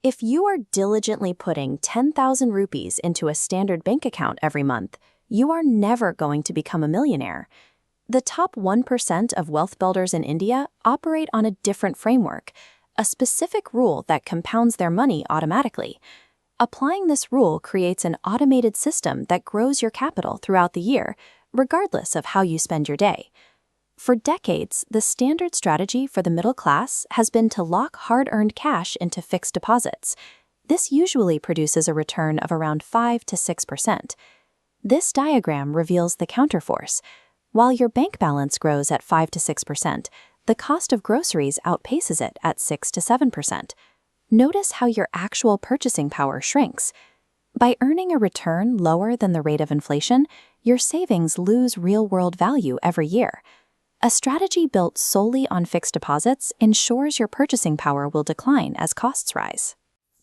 If you are diligently putting 10,000 rupees into a standard bank account every month, you are never going to become a millionaire. The top 1% of wealth builders in India operate on a different framework, a specific rule that compounds their money automatically. Applying this rule creates an automated system that grows your capital throughout the year, regardless of how you spend your day. For decades, the standard strategy for the middle class has been to lock hard-earned cash into fixed deposits. This usually produces a return of around 5 to 6%. This diagram reveals the counterforce. While your bank balance grows at 5 to 6%, the cost of groceries outpaces it at 6 to 7%. Notice how your actual purchasing power shrinks. By earning a return lower than the rate of inflation, your savings lose real-world value every year. A strategy built solely on fixed deposits ensures your purchasing power will decline as costs rise.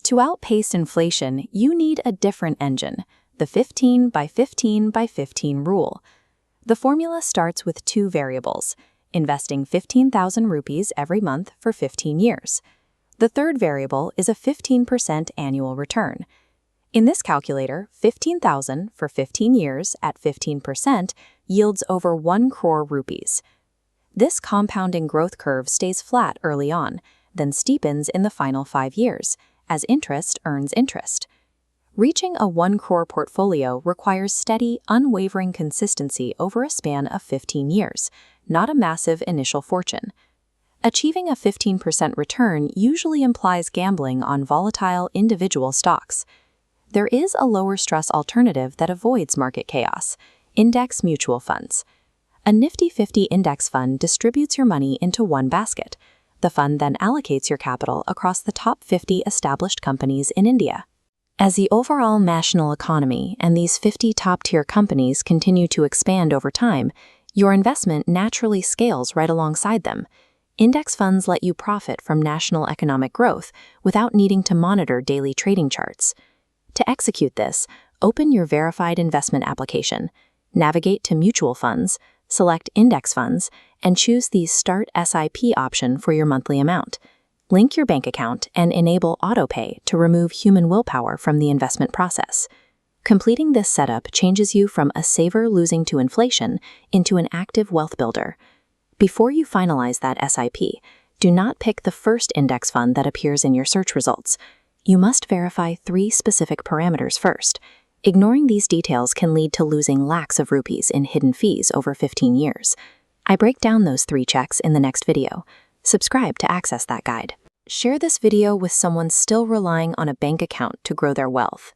To outpace inflation, you need a different engine, the 15 by 15 by 15 rule. The formula starts with two variables, investing 15,000 rupees every month for 15 years. The third variable is a 15% annual return. In this calculator, 15,000 for 15 years at 15% yields over 1 crore rupees. This compounding growth curve stays flat early on, then steepens in the final 5 years, as interest earns interest. Reaching a 1 crore portfolio requires steady, unwavering consistency over a span of 15 years, not a massive initial fortune. Achieving a 15% return usually implies gambling on volatile individual stocks. There is a lower-stress alternative that avoids market chaos: index mutual funds. A Nifty 50 index fund distributes your money into one basket. The fund then allocates your capital across the top 50 established companies in India. As the overall national economy and these 50 top-tier companies continue to expand over time, your investment naturally scales right alongside them. Index funds let you profit from national economic growth without needing to monitor daily trading charts. To execute this, open your verified investment application, navigate to mutual funds, select index funds, and choose the Start SIP option for your monthly amount. Link your bank account and enable autopay to remove human willpower from the investment process. Completing this setup changes you from a saver losing to inflation into an active wealth builder. Before you finalize that SIP, do not pick the first index fund that appears in your search results. You must verify 3 specific parameters first. Ignoring these details can lead to losing lakhs of rupees in hidden fees over 15 years. I break down those 3 checks in the next video. Subscribe to access that guide. Share this video with someone still relying on a bank account to grow their wealth.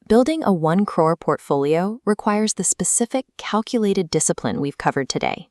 Building a 1 crore portfolio requires the specific, calculated discipline we've covered today.